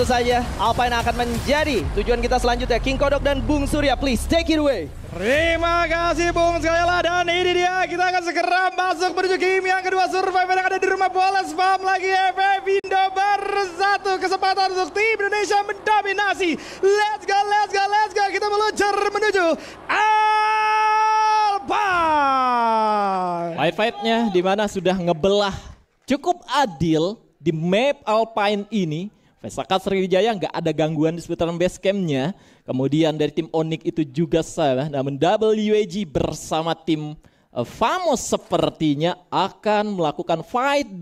tentu saja Alpine akan menjadi tujuan kita selanjutnya. King Kodok dan Bung Surya, please take it away. Terima kasih Bung Sekala, dan ini dia kita akan segera masuk menuju game yang kedua. Survivor yang ada di rumah bola spam lagi FF Indo bersatu. Kesempatan untuk tim Indonesia mendominasi. Let's go, let's go, let's go. Kita meluncur menuju Alpine. Fight-fightnya dimana sudah ngebelah cukup adil di map Alpine ini. Vesaka Sriwijaya nggak ada gangguan di seputaran base campnya. Kemudian dari tim Onyx itu juga sama. Namun WAG bersama tim Famos sepertinya akan melakukan fight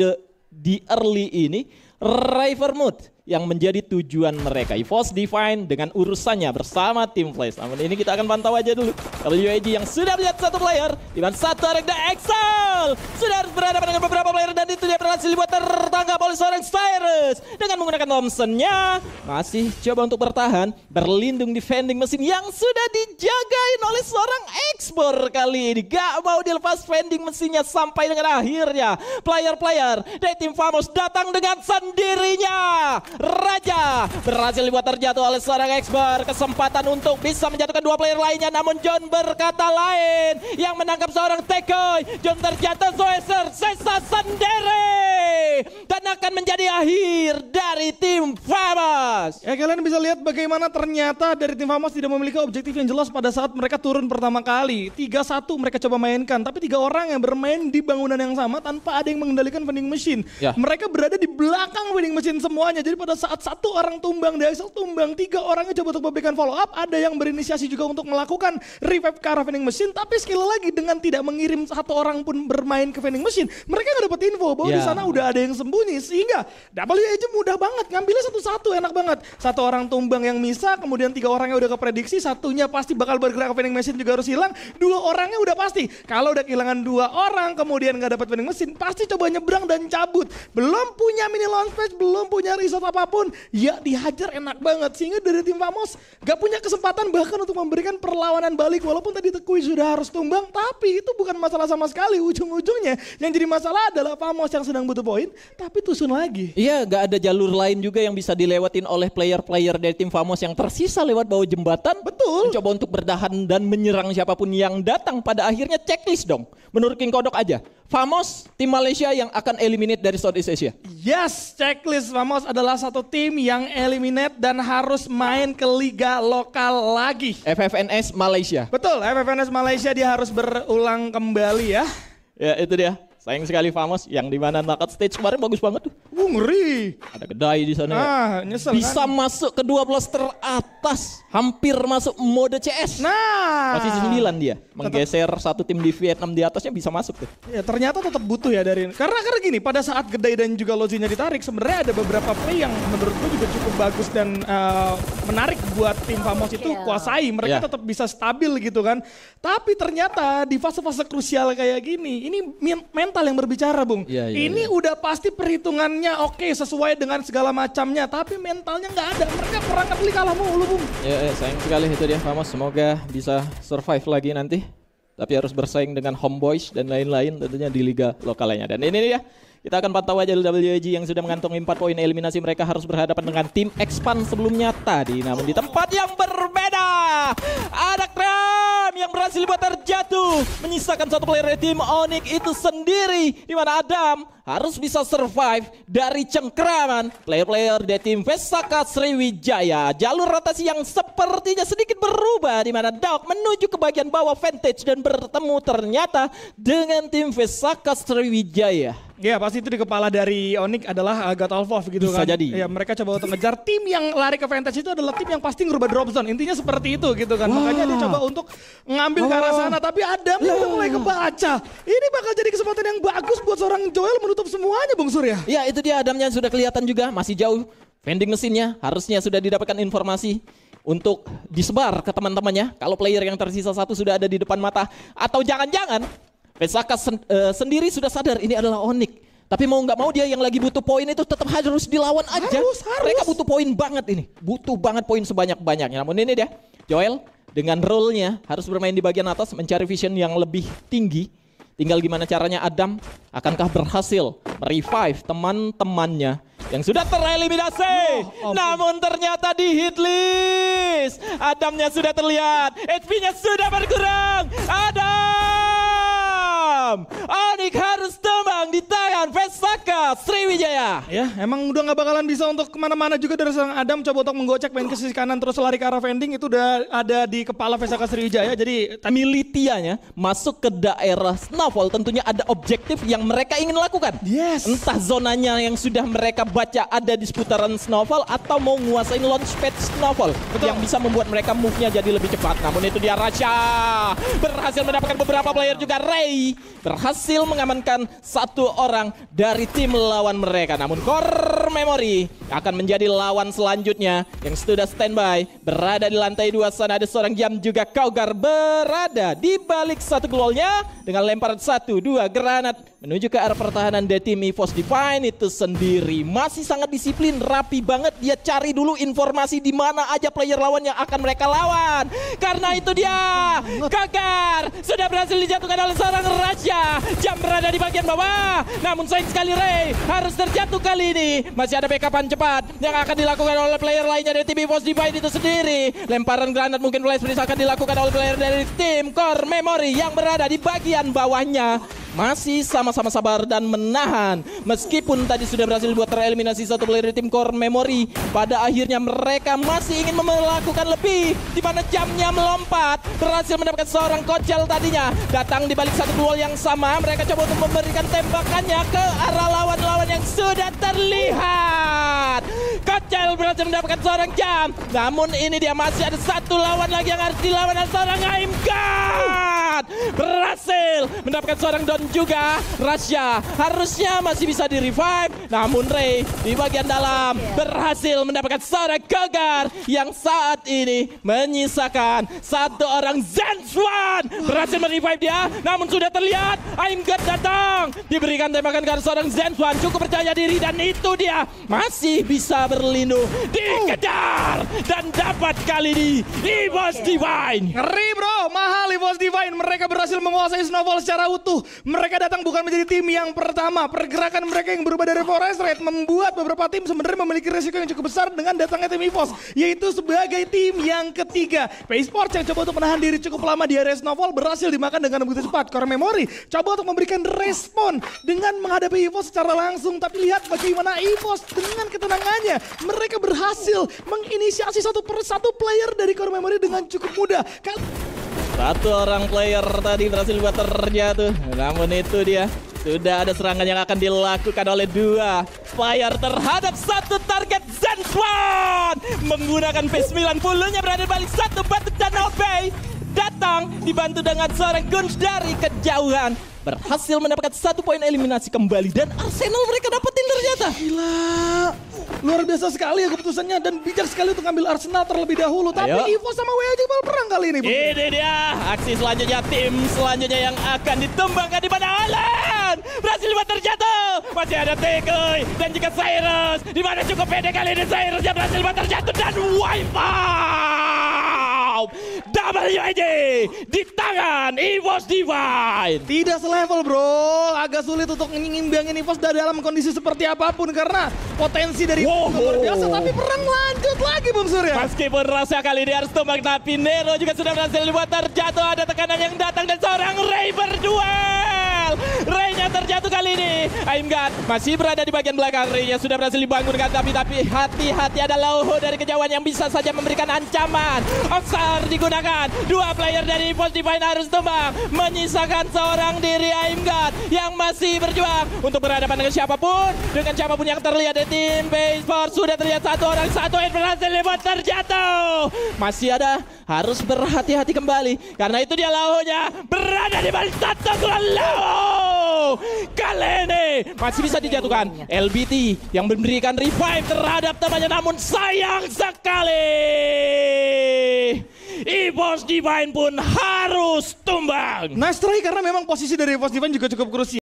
di early ini. River Mood yang menjadi tujuan mereka. EVOS Divine dengan urusannya bersama tim Flash. Namun ini kita akan pantau aja dulu. WAG yang sudah melihat satu player. Di mana satu orang The Excel sudah harus berhadapan dengan beberapa player. Dan itu dia berhasil dibuat tertangkap oleh seorang Cyrus. Dengan menggunakan Thompson-nya. Masih coba untuk bertahan. Berlindung defending mesin yang sudah dijagain oleh seorang Expor kali ini. Gak mau dilepas vending mesinnya sampai dengan akhirnya. Player-player dari tim Famos datang dengan sendirinya. Raja berhasil dibuat terjatuh oleh seorang Expert. Kesempatan untuk bisa menjatuhkan dua player lainnya. Namun John berkata lain. Yang menangkap seorang Tekoy. John terjatuh, Zoeser sesa sendiri. Dan akan menjadi akhir dari tim Famos. Ya, kalian bisa lihat bagaimana ternyata dari tim Famos tidak memiliki objektif yang jelas pada saat mereka turun pertama kali. 3-1 mereka coba mainkan. Tapi 3 orang yang bermain di bangunan yang sama tanpa ada yang mengendalikan vending machine. Ya. Mereka berada di belakang vending machine semuanya. Jadi pada saat satu orang tumbang, Daxel tumbang, 3 orangnya coba untuk memberikan follow up. Ada yang berinisiasi juga untuk melakukan revive ke arah vending machine. Tapi sekali lagi dengan tidak mengirim satu orang pun bermain ke vending machine, mereka nggak dapat info bahwa di sana udah ada yang sembunyi. Sehingga WAG mudah banget ngambilnya satu-satu, enak banget. Satu orang tumbang yang misa, kemudian 3 orangnya udah keprediksi, satunya pasti bakal bergerak ke vending machine juga harus hilang. 2 orangnya udah pasti. Kalau udah kehilangan 2 orang, kemudian nggak dapat vending machine, pasti coba nyebrang dan cabut. Belum punya mini launch pad, belum punya resort apapun, ya dihajar enak banget. Sehingga dari tim Famos gak punya kesempatan bahkan untuk memberikan perlawanan balik. Walaupun tadi Tekui sudah harus tumbang, tapi itu bukan masalah sama sekali. Ujung-ujungnya yang jadi masalah adalah Famos yang sedang butuh poin, tapi tusun lagi. Iya, gak ada jalur lain juga yang bisa dilewatin oleh player-player dari tim Famos yang tersisa lewat bawah jembatan. Betul. Mencoba untuk bertahan dan menyerang siapapun yang datang. Pada akhirnya checklist dong. Menurut King Kodok aja. Famos, tim Malaysia yang akan eliminate dari Southeast Asia. Yes, checklist. Famos adalah satu tim yang eliminate dan harus main ke liga lokal lagi. FFNS Malaysia. Betul, FFNS Malaysia dia harus berulang kembali ya. Ya itu dia. Sayang sekali Famos yang dimana knockout stage kemarin bagus banget tuh. Ngeri. Ada kedai di sana. Nyesel bisa kan? masuk ke 12 teratas. Hampir masuk mode CS. Nah. Posisi 9 dia. Menggeser satu tim di Vietnam di atasnya bisa masuk tuh. Ya ternyata tetap butuh ya dari. Karena gini, pada saat Gedai dan juga Lozinya ditarik, sebenarnya ada beberapa play yang menurutku juga cukup bagus dan menarik buat tim Famos itu kuasai. Mereka tetap bisa stabil gitu kan. Tapi ternyata di fase-fase krusial kayak gini, ini mental yang berbicara, Bung. Ini udah pasti perhitungannya oke, sesuai dengan segala macamnya, tapi mentalnya nggak ada. Mereka perang kali kalah mulu, Bung. Ya, sayang sekali itu dia Famos. Semoga bisa survive lagi nanti. Tapi harus bersaing dengan Homeboys dan lain-lain tentunya di liga lokal lainnya. Dan ini dia, kita akan pantau aja WAG yang sudah mengantongi 4 poin eliminasi. Mereka harus berhadapan dengan tim Expand sebelumnya tadi. Namun di tempat yang berbeda, ada Kram yang berhasil dibuat terjatuh. Menyisakan satu player dari tim Onyx itu sendiri. Di mana Adam harus bisa survive dari cengkraman player-player dari tim Vesaka Sriwijaya. Jalur rotasi yang sepertinya sedikit berubah, di mana Dawk menuju ke bagian bawah Vantage dan bertemu ternyata dengan tim Vesaka Sriwijaya. Ya pasti itu di kepala dari Onyx adalah God of Wolf gitu bisa kan. jadi. Ya mereka coba untuk ngejar tim yang lari ke Vantage itu adalah tim yang pasti ngerubah drop zone. Intinya seperti itu gitu kan. Makanya dia coba untuk ngambil ke arah sana. Tapi Adam udah mulai kebaca. Ini bakal jadi kesempatan yang bagus buat seorang Joel menutup semuanya, Bung Surya. Ya itu dia, Adamnya sudah kelihatan juga masih jauh. Vending mesinnya harusnya sudah didapatkan informasi untuk disebar ke teman-temannya. Kalau player yang tersisa satu sudah ada di depan mata. Atau jangan-jangan Vesaka sendiri sudah sadar ini adalah Onyx. Tapi mau nggak mau dia yang lagi butuh poin itu tetap harus dilawan aja. Harus. Mereka butuh poin banget ini. Butuh banget poin sebanyak-banyaknya. Namun ini dia, Joel dengan role-nya harus bermain di bagian atas, mencari vision yang lebih tinggi. Tinggal gimana caranya Adam akankah berhasil merevive teman-temannya yang sudah tereliminasi. Namun ternyata di hit list Adamnya sudah terlihat, HP-nya sudah berkurang. Adam Onyx harus tumbang di tangan Vesaka Sriwijaya. Ya, emang udah nggak bakalan bisa untuk kemana-mana juga dari seorang Adam. Coba untuk menggocek main ke sisi kanan terus lari ke arah vending, itu udah ada di kepala Vesaka Sriwijaya. Jadi Militianya masuk ke daerah Snowfall, tentunya ada objektif yang mereka ingin lakukan. yes, Entah zonanya yang sudah mereka baca ada di seputaran Snowfall atau mau nguasain launchpad Snowfall yang bisa membuat mereka move-nya jadi lebih cepat. Namun itu dia Rasha berhasil mendapatkan beberapa player juga. Ray berhasil mengamankan satu orang dari tim lawan mereka. Namun Core Memory akan menjadi lawan selanjutnya yang sudah standby. Berada di lantai 2 sana ada seorang Jam juga. Kaugar berada di balik satu golnya dengan lemparan 1-2 granat menuju ke arah pertahanan dari tim EVOS Divine itu sendiri. Masih sangat disiplin, rapi banget. Dia cari dulu informasi di mana aja player lawan yang akan mereka lawan. Karena itu dia Kaugar sudah berhasil dijatuhkan oleh seorang Rasha. Jam berada di bagian bawah. Namun sayang sekali Ray harus terjatuh kali ini. Masih ada backupan cepat yang akan dilakukan oleh player lainnya dari tim EVOS Divine itu sendiri. Lemparan granat mungkin flash freeze akan dilakukan oleh player dari tim Core Memory yang berada di bagian bawahnya. Masih sama-sama sabar dan menahan. Meskipun tadi sudah berhasil buat tereliminasi satu player dari tim Core Memory, pada akhirnya mereka masih ingin melakukan lebih. Di mana Jamnya melompat, berhasil mendapatkan seorang Kocel tadinya. Datang di balik satu wall yang sama, mereka coba untuk memberikan tembakannya ke arah lawan-lawan yang sudah terlihat. Kocel berhasil mendapatkan seorang Jam. Namun ini dia masih ada satu lawan lagi yang harus dilawan oleh seorang Aimgat. Berhasil mendapatkan seorang Don juga. Rasha harusnya masih bisa di revive. Namun Ray di bagian dalam berhasil mendapatkan seorang Kaugar yang saat ini menyisakan satu orang. Zenswan berhasil merevive dia. Namun sudah terlihat Aimgat datang. Diberikan tembakan ke seorang Zenswan. Cukup percaya diri dan itu dia masih bisa berlindung. Dikejar dan dapat kali ini EVOS Divine. ngeri bro, mahal EVOS Divine. Mereka berhasil menguasai Snowfall secara utuh. Mereka datang bukan menjadi tim yang pertama. Pergerakan mereka yang berubah dari Forest Raid membuat beberapa tim sebenarnya memiliki resiko yang cukup besar dengan datangnya tim EVOS, yaitu sebagai tim yang ketiga. PaySports yang coba untuk menahan diri cukup lama di area Snowfall berhasil dimakan dengan begitu cepat. Core Memory coba untuk memberikan respon dengan menghadapi EVOS secara langsung. Tapi lihat bagaimana EVOS dengan ketenangannya. Mereka berhasil menginisiasi satu persatu player dari Core Memory dengan cukup mudah. Satu orang player tadi berhasil buat terjatuh. Namun itu dia sudah ada serangan yang akan dilakukan oleh dua player terhadap satu target. Zenswan menggunakan P90-nya berada di balik satu batu dan Obey datang dibantu dengan seorang Guns dari kejauhan. Berhasil mendapatkan satu poin eliminasi kembali dan Arsenal mereka dapetin ternyata. Gila, luar biasa sekali ya keputusannya dan bijak sekali untuk ambil Arsenal terlebih dahulu. Tapi EVOS sama WA juga perang kali ini. Ini dia aksi selanjutnya, tim selanjutnya yang akan ditumbangkan di mana Alan berhasil buat terjatuh. Masih ada Tegoy dan juga Cyrus. Di mana cukup pede kali ini Cyrus yang berhasil buat terjatuh dan wipeout. WAJ di tangan EVOS Divine. Tidak selevel bro, agak sulit untuk ngimbangin EVOS dalam kondisi seperti apapun karena potensi dari luar biasa. Tapi perang lanjut lagi Bung Surya. Meskipun rasa kali ini harus tumbang, tapi Nero juga sudah berhasil dibuat terjatuh. Ada tekanan yang datang dan seorang Ray berduel. Ray-nya terjatuh kali ini. Aimgat masih berada di bagian belakang. Ray-nya sudah berhasil dibangunkan, tapi hati-hati ada Lauho dari kejauhan yang bisa saja memberikan ancaman. Oxar digunakan. Dua player dari EVOS Divine harus tumbang. Menyisakan seorang diri Aimgat yang masih berjuang untuk berhadapan dengan siapapun. Dengan siapapun yang terlihat di tim PaySports. Sudah terlihat satu orang, satu yang berhasil dibuat terjatuh. Masih ada, harus berhati-hati kembali. Karena itu dia Lauho-nya berada di balik satu gol. Lauho kali ini masih bisa dijatuhkan. LBT yang memberikan revive terhadap temannya, namun sayang sekali EVOS Divine pun harus tumbang. Nice try karena memang posisi dari EVOS Divine juga cukup krusial.